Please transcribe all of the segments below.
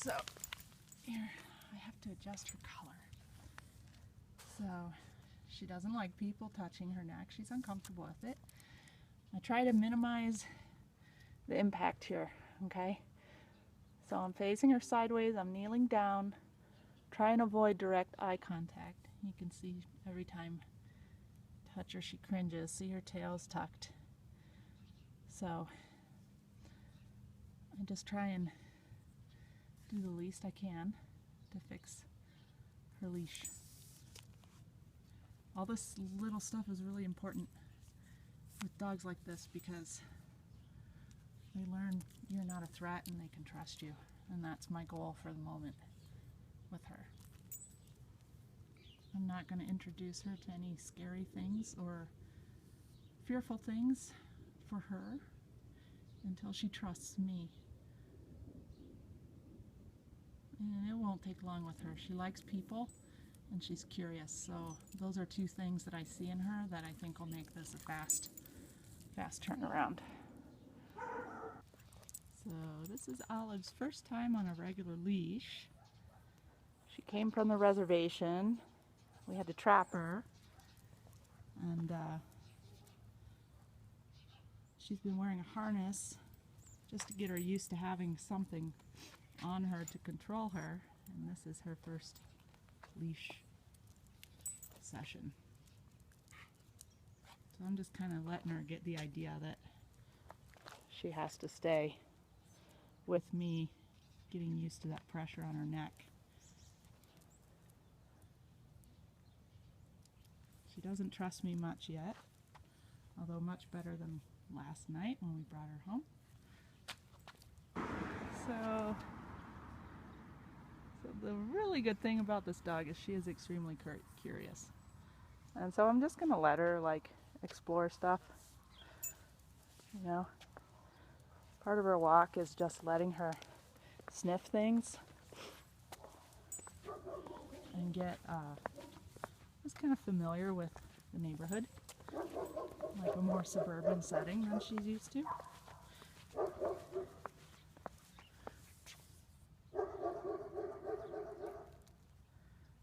So here, I have to adjust her color. So she doesn't like people touching her neck. She's uncomfortable with it. I try to minimize the impact here, okay? So I'm facing her sideways, I'm kneeling down, try and avoid direct eye contact. You can see every time I touch her, she cringes. See, her tail's tucked. So I just try and do the least I can to fix her leash. All this little stuff is really important with dogs like this because they learn you're not a threat and they can trust you. And that's my goal for the moment with her. I'm not going to introduce her to any scary things or fearful things for her until she trusts me. And it won't take long with her. She likes people and she's curious. So those are two things that I see in her that I think will make this a fast turnaround. So this is Olive's first time on a regular leash. She came from the reservation. We had to trap her. And she's been wearing a harness just to get her used to having something on her to control her. And this is her first leash session. So I'm just kind of letting her get the idea that she has to stay with me, getting used to that pressure on her neck. She doesn't trust me much yet, although much better than last night when we brought her home. So the really good thing about this dog is she is extremely curious. And so I'm just going to let her like explore stuff. You know, part of her walk is just letting her sniff things and get just kind of familiar with the neighborhood, like a more suburban setting than she's used to.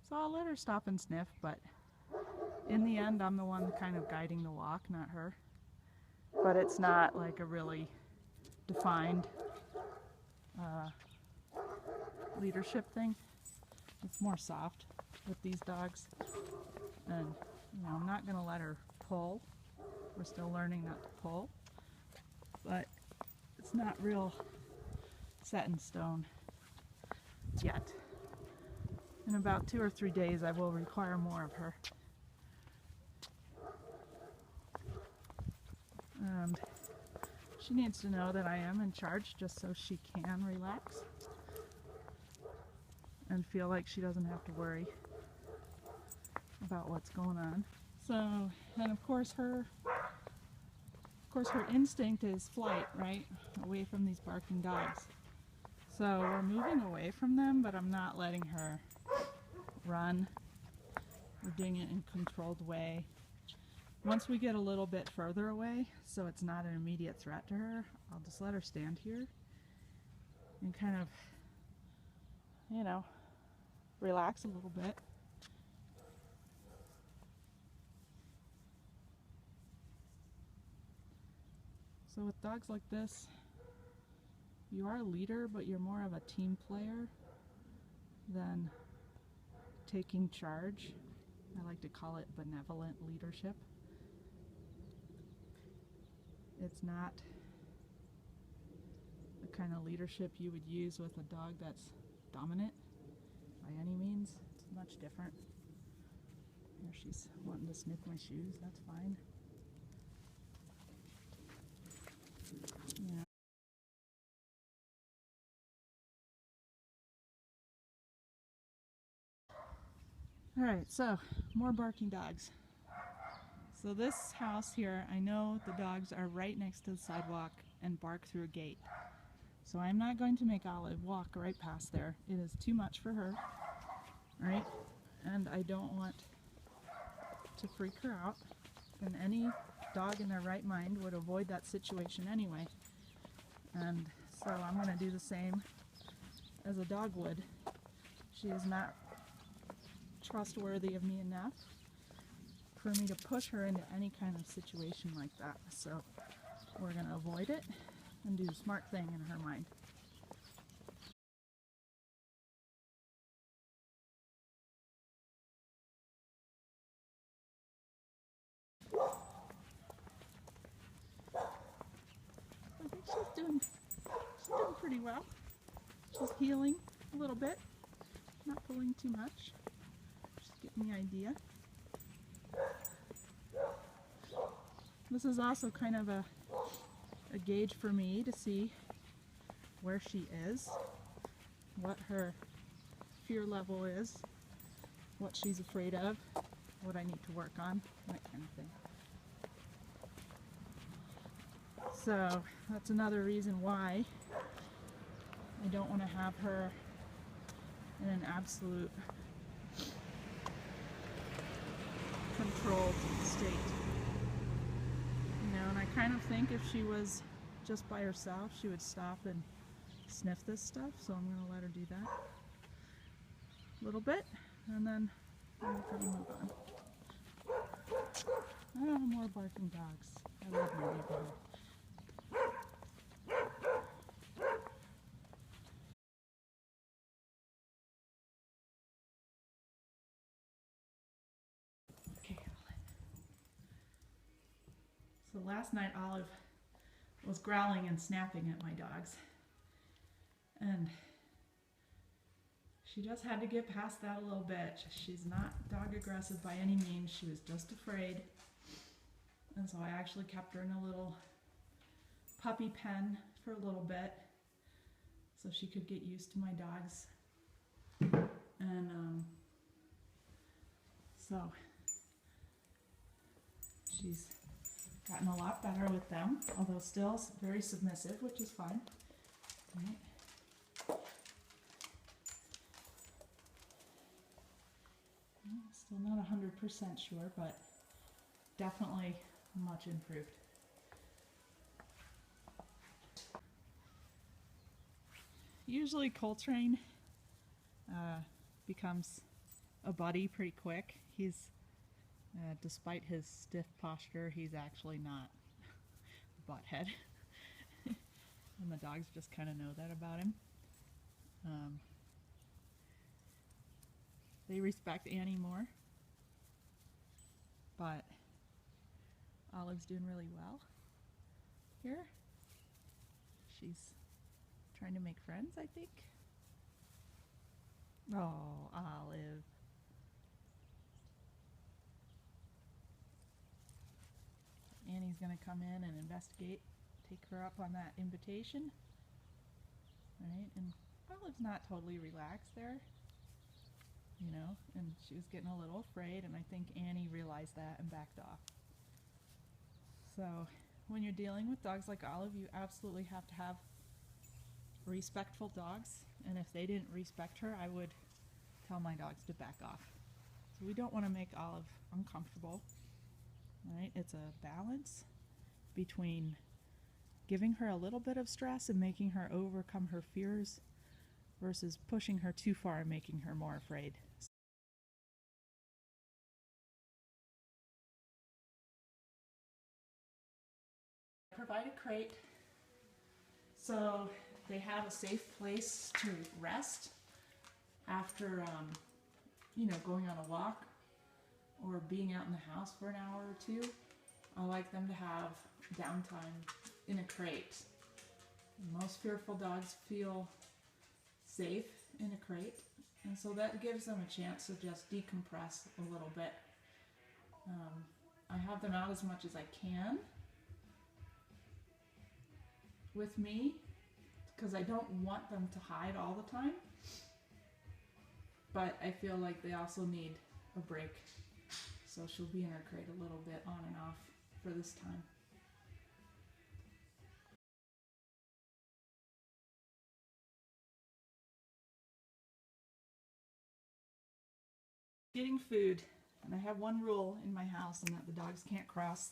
So I'll let her stop and sniff, but in the end I'm the one kind of guiding the walk, not her. But it's not like a really defined leadership thing. It's more soft with these dogs. And you know, I'm not going to let her pull. We're still learning not to pull. But it's not real set in stone yet. In about 2 or 3 days I will require more of her. And she needs to know that I am in charge just so she can relax and feel like she doesn't have to worry about what's going on. So, and of course her instinct is flight, right? Away from these barking dogs. So we're moving away from them, but I'm not letting her run. We're doing it in a controlled way. Once we get a little bit further away, so it's not an immediate threat to her, I'll just let her stand here and kind of, you know, relax a little bit. So with dogs like this, you are a leader, but you're more of a team player than taking charge. I like to call it benevolent leadership. It's not the kind of leadership you would use with a dog that's dominant by any means. It's much different. Here she's wanting to sniff my shoes, that's fine. Yeah. Alright, so more barking dogs. So this house here, I know the dogs are right next to the sidewalk and bark through a gate. So I'm not going to make Olive walk right past there. It is too much for her, right? And I don't want to freak her out. And any dog in their right mind would avoid that situation anyway. And so I'm going to do the same as a dog would. She is not trustworthy of me enough for me to push her into any kind of situation like that. So we're going to avoid it and do the smart thing in her mind. I think she's doing pretty well. She's healing a little bit, not pulling too much. Just getting the idea. This is also kind of a gauge for me to see where she is, what her fear level is, what she's afraid of, what I need to work on, that kind of thing. So that's another reason why I don't want to have her in an absolute controlled state. You know, and I kind of think if she was just by herself, she would stop and sniff this stuff, so I'm going to let her do that a little bit, and then I'm going to move on. Oh, more barking dogs. I love my neighborhood. So last night Olive was growling and snapping at my dogs, and she just had to get past that a little bit. She's not dog aggressive by any means, she was just afraid, and so I actually kept her in a little puppy pen for a little bit so she could get used to my dogs. And so she's gotten a lot better with them, although still very submissive, which is fine. Right. Still not 100% sure, but definitely much improved. Usually Coltrane becomes a buddy pretty quick. He's despite his stiff posture, he's actually not a butthead. And the dogs just kind of know that about him. They respect Annie more, but Olive's doing really well here. She's trying to make friends, I think. Oh, Olive. Annie's going to come in and investigate, take her up on that invitation. Right, and Olive's not totally relaxed there, you know, and she was getting a little afraid, and I think Annie realized that and backed off. So when you're dealing with dogs like Olive, you absolutely have to have respectful dogs, and if they didn't respect her, I would tell my dogs to back off. So we don't want to make Olive uncomfortable. Right? It's a balance between giving her a little bit of stress and making her overcome her fears versus pushing her too far and making her more afraid. Provide a crate so they have a safe place to rest after you know, going on a walk or being out in the house for an hour or two. I like them to have downtime in a crate. Most fearful dogs feel safe in a crate, and so that gives them a chance to just decompress a little bit. I have them out as much as I can with me because I don't want them to hide all the time, but I feel like they also need a break. So she'll be in her crate a little bit on and off for this time. Getting food, and I have one rule in my house, and that the dogs can't cross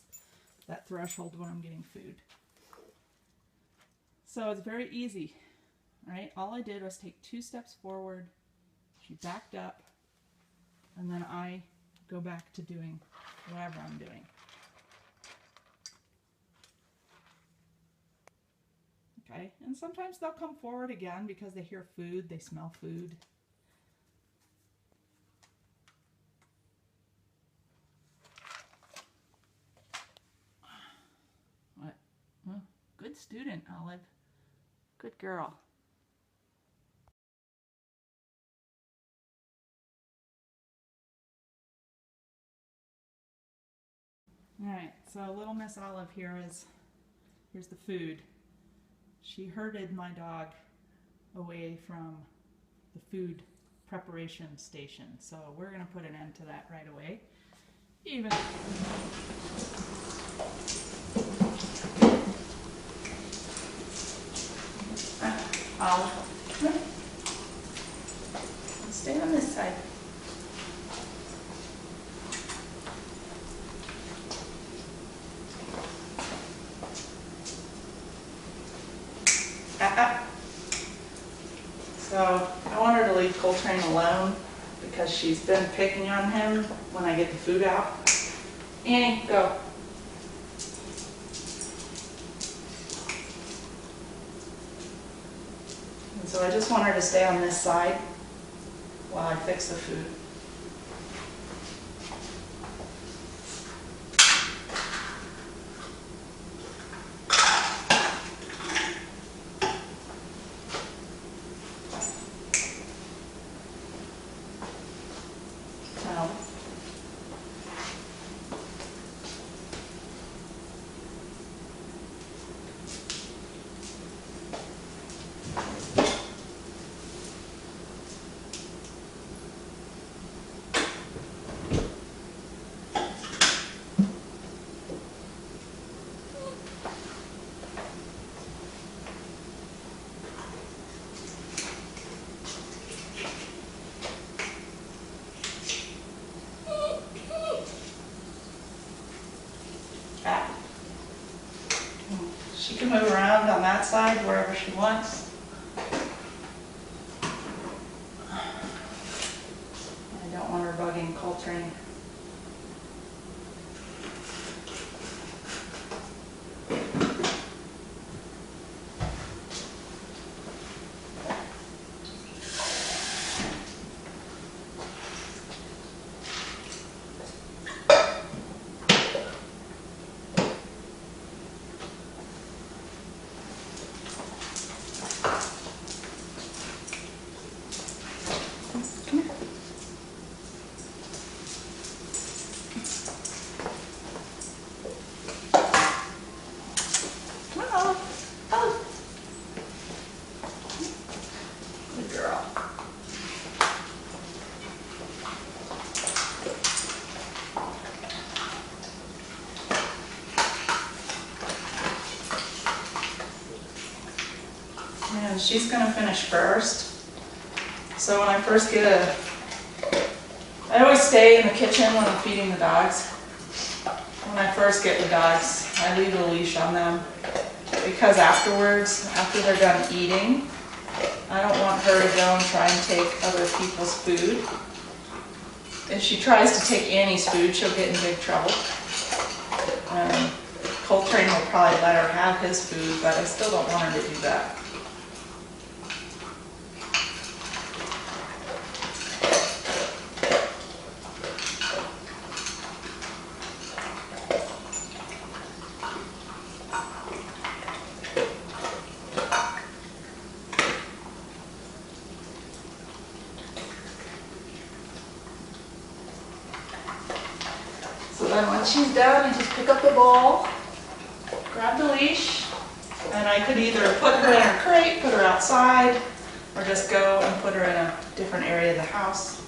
that threshold when I'm getting food. So it's very easy. right? All I did was take 2 steps forward, she backed up, and then I go back to doing whatever I'm doing. Okay, and sometimes they'll come forward again because they hear food, they smell food. What? Well, good student, Olive. Good girl. Alright, so little Miss Olive here's the food. She herded my dog away from the food preparation station, so we're going to put an end to that right away. Even Olive, stay on this side. So I want her to leave Coltrane alone because she's been picking on him when I get the food out. Annie, go. And so I just want her to stay on this side while I fix the food. She can move around on that side wherever she wants. I don't want her bugging Coltrane. And she's going to finish first. So when I first I always stay in the kitchen when I'm feeding the dogs. When I first get the dogs, I leave a leash on them because afterwards, after they're done eating, I don't want her to go and try and take other people's food. If she tries to take Annie's food, she'll get in big trouble. Coltrane will probably let her have his food, but I still don't want her to do that. So then when she's done, you just pick up the bowl, grab the leash, and I could either put her in her crate, put her outside, or just go and put her in a different area of the house.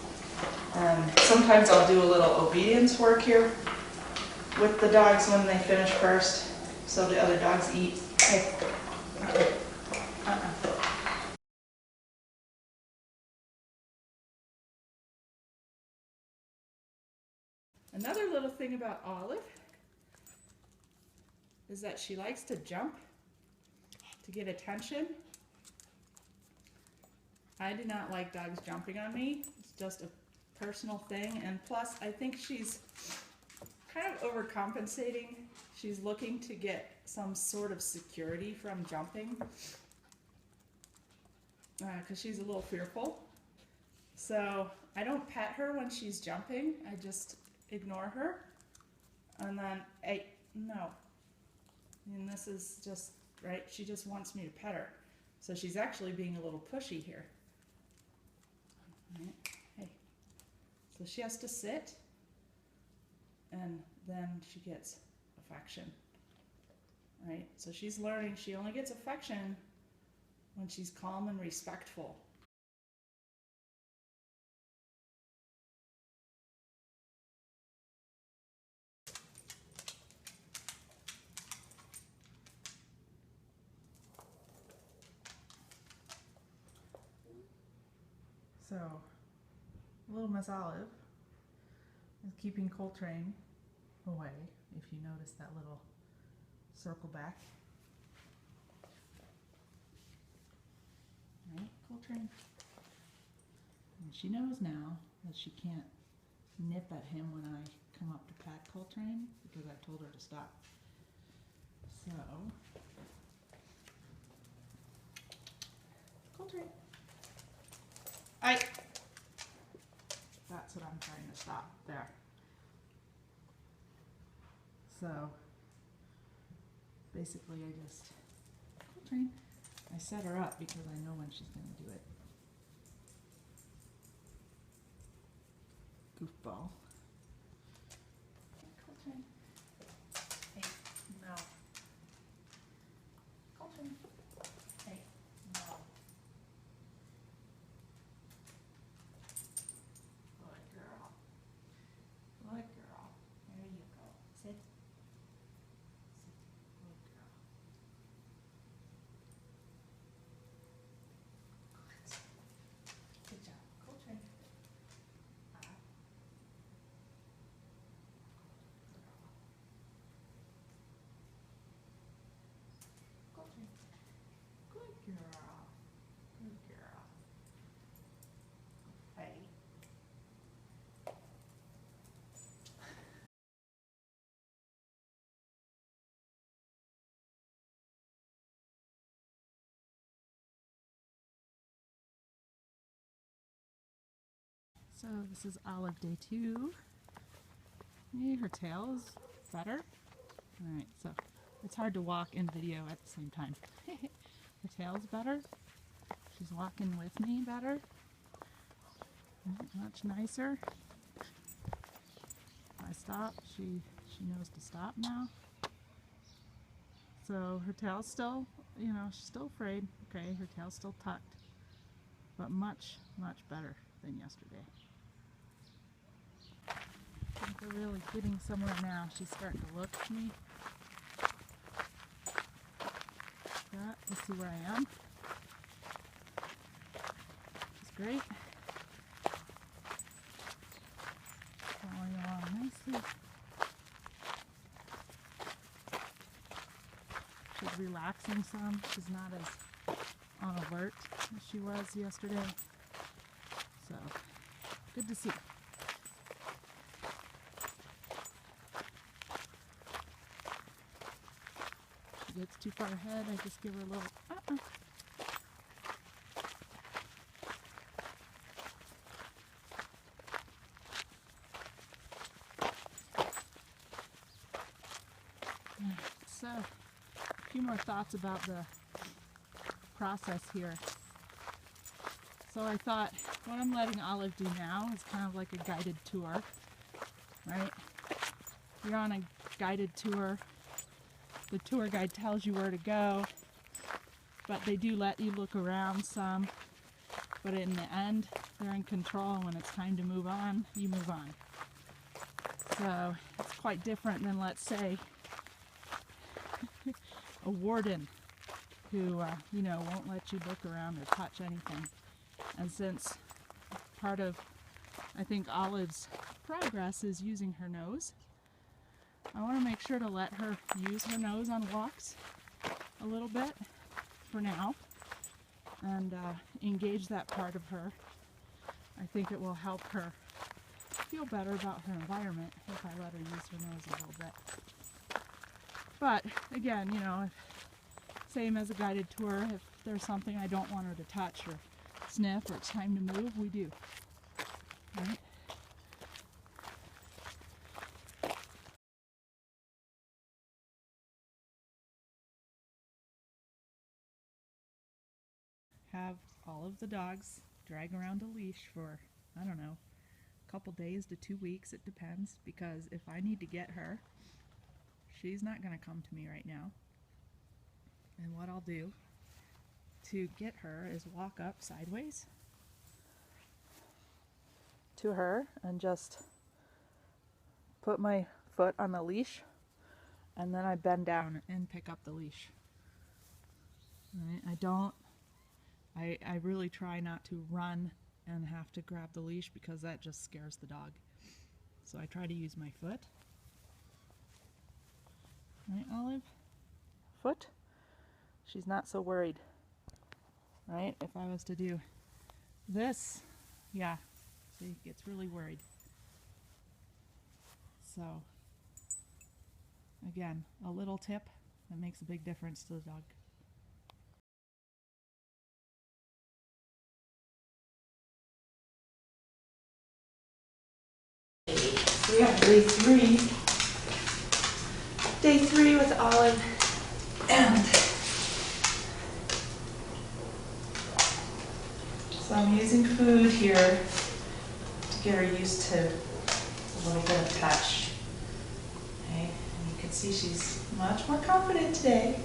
Sometimes I'll do a little obedience work here with the dogs when they finish first, so the other dogs eat. Hey. Another little thing about Olive is that she likes to jump to get attention. I do not like dogs jumping on me. It's just a personal thing, and plus I think she's kind of overcompensating. She's looking to get some sort of security from jumping because she's a little fearful. So I don't pet her when she's jumping. I just ignore her, and then, hey, no. And this is just, right, she just wants me to pet her. So she's actually being a little pushy here. Right. Hey. So she has to sit, and then she gets affection. Right? So she's learning she only gets affection when she's calm and respectful. So, little Miss Olive is keeping Coltrane away, if you notice that little circle back. Right, Coltrane. And she knows now that she can't nip at him when I come up to pat Coltrane because I told her to stop. So, Coltrane. That's what I'm trying to stop there. So basically I just, Coltrane, I set her up because I know when she's going to do it. Goofball. Coltrane. Hey, no. Coltrane. Hey, no. Good girl. Good girl. There you go. Sit. Sit. Good girl. Good job. Coltrane. Coltrane. Good girl. Good girl. Hey. So this is Olive day 2. Hey, her tail is better. Alright, so it's hard to walk and video at the same time. Her tail's better. She's walking with me better. Much nicer. If I stop, she knows to stop now. So her tail's still, you know, she's still afraid. Okay, her tail's still tucked. But much, much better than yesterday. I think we're really getting somewhere now. She's starting to look at me. That, let's see where I am. It's great. Following along nicely. She's relaxing some. She's not as on alert as she was yesterday. So, good to see. If she gets too far ahead, I just give her a little So, a few more thoughts about the process here. So I thought what I'm letting Olive do now is kind of like a guided tour, right? You're on a guided tour. The tour guide tells you where to go, but they do let you look around some. But in the end, they're in control. When it's time to move on, you move on. So it's quite different than, let's say, a warden who, you know, won't let you look around or touch anything. And since part of, I think, Olive's progress is using her nose, I want to make sure to let her use her nose on walks a little bit for now. and engage that part of her. I think it will help her feel better about her environment if I let her use her nose a little bit. But again, you know, same as a guided tour, if there's something I don't want her to touch or sniff or it's time to move, we do. Right? Have all of the dogs drag around a leash for, I don't know, a couple days to 2 weeks, it depends, because if I need to get her, she's not going to come to me right now. And what I'll do to get her is walk up sideways to her and just put my foot on the leash, and then I bend down and pick up the leash. Right? I really try not to run and have to grab the leash because that just scares the dog. So I try to use my foot. Right, Olive? Foot? She's not so worried. Right? If I was to do this, yeah, she gets really worried. So, again, a little tip that makes a big difference to the dog. So we have day three with Olive, and so I'm using food here to get her used to a little bit of touch. Okay, and you can see she's much more confident today.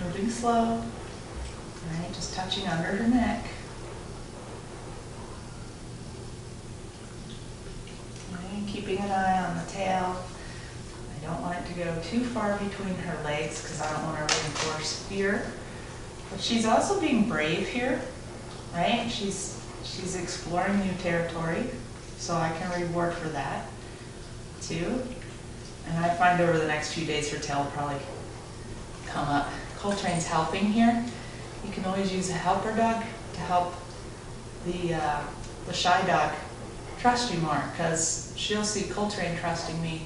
Moving slow, right, just touching under her neck. Keeping an eye on the tail. I don't want it to go too far between her legs because I don't want to reinforce fear. But she's also being brave here, right? She's exploring new territory, so I can reward for that too. And I find over the next few days her tail will probably come up. Coltrane's helping here. You can always use a helper dog to help the shy dog trust you more, because she'll see Coltrane trusting me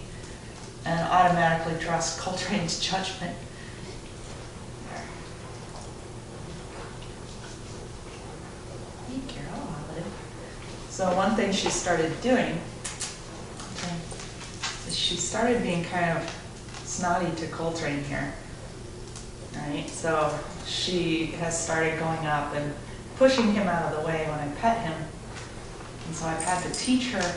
and automatically trust Coltrane's judgment. Be careful, Olive. So one thing she started doing is she started being kind of snotty to Coltrane here. Right? So she has started going up and pushing him out of the way when I pet him. And so I've had to teach her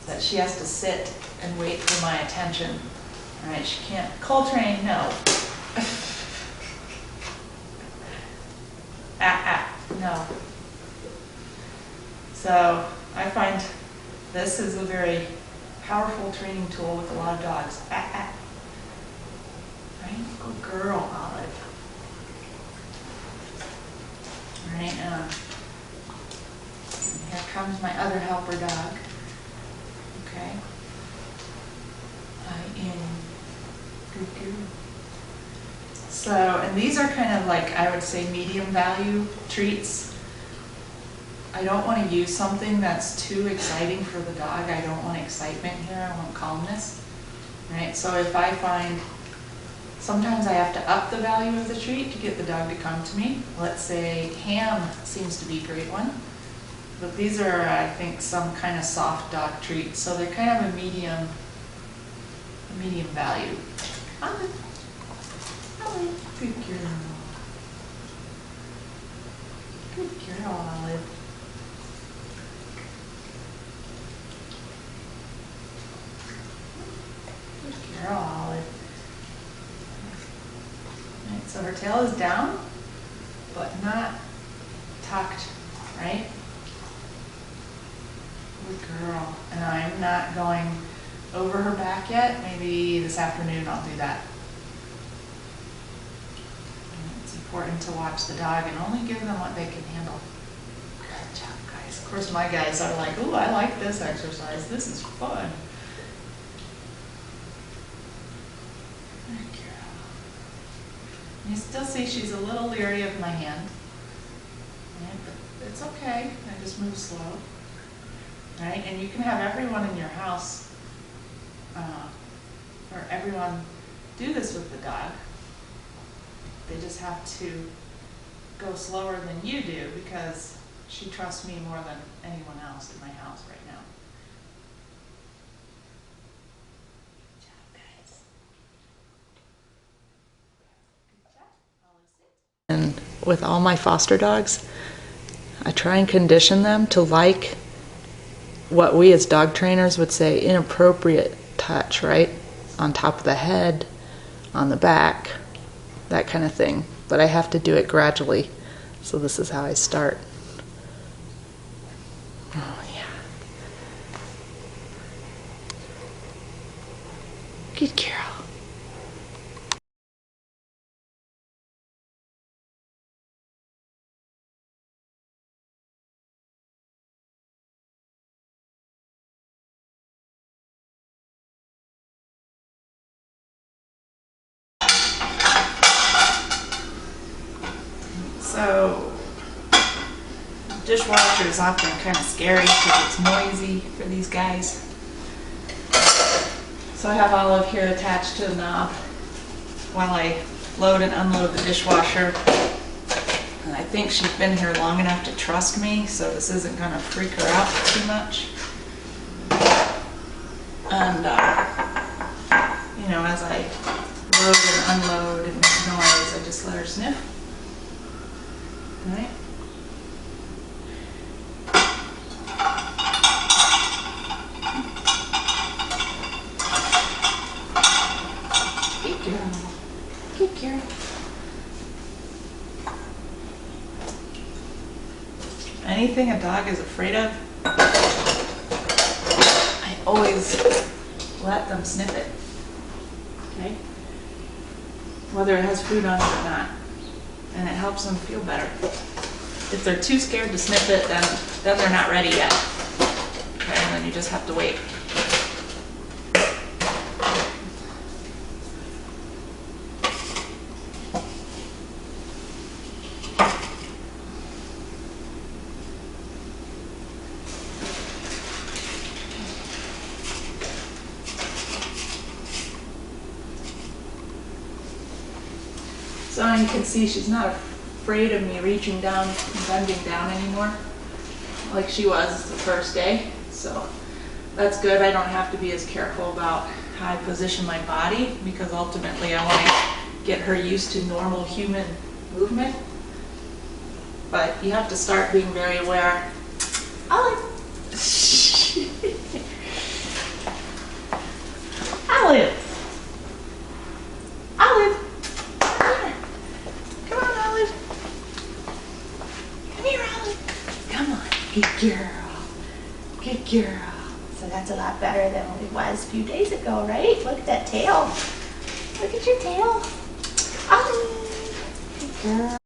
that she has to sit and wait for my attention. All right, she can't. Coltrane, no. No. So I find this is a very powerful training tool with a lot of dogs. Right? Good girl, Olive. All right, here comes my other helper dog. Okay. Good girl. So, and these are kind of like, I would say, medium value treats. I don't want to use something that's too exciting for the dog. I don't want excitement here. I want calmness. Right? So if I find, sometimes I have to up the value of the treat to get the dog to come to me. Let's say ham seems to be a great one. But these are, I think, some kind of soft dog treats. So they're kind of a medium value. Olive. Good girl. Good girl, Olive. Good girl, Olive. Right, so her tail is down, but not tucked, right? Good girl. And I'm not going over her back yet. Maybe this afternoon I'll do that. It's important to watch the dog and only give them what they can handle. Good job, guys. Of course, my guys are like, ooh, I like this exercise. This is fun. Good girl. You still see she's a little leery of my hand. Right? But it's okay. I just move slow. Right? And you can have everyone in your house, or everyone do this with the dog. They just have to go slower than you do because she trusts me more than anyone else in my house right now. Good job, guys. Good job. And with all my foster dogs, I try and condition them to like what we as dog trainers would say inappropriate touch, right? On top of the head, on the back, that kind of thing. But I have to do it gradually. So this is how I start. Oh, yeah. Good girl. So, dishwasher is often kind of scary because it's noisy for these guys. So I have Olive here attached to the knob while I load and unload the dishwasher. And I think she's been here long enough to trust me, so this isn't going to freak her out too much. And, you know, as I load and unload and make noise, I just let her sniff. Right. Good girl. Good girl. Anything a dog is afraid of, I always let them sniff it. Okay? Whether it has food on it or not. And it helps them feel better. If they're too scared to sniff it, then they're not ready yet. Okay, and then you just have to wait. So you can see she's not afraid of me reaching down and bending down anymore like she was the first day. So that's good. I don't have to be as careful about how I position my body because ultimately I want to get her used to normal human movement. But you have to start being very aware. Olive! Olive! Olive! Good girl. Good girl. So that's a lot better than it was a few days ago, right? Look at that tail. Look at your tail. Oh, good girl.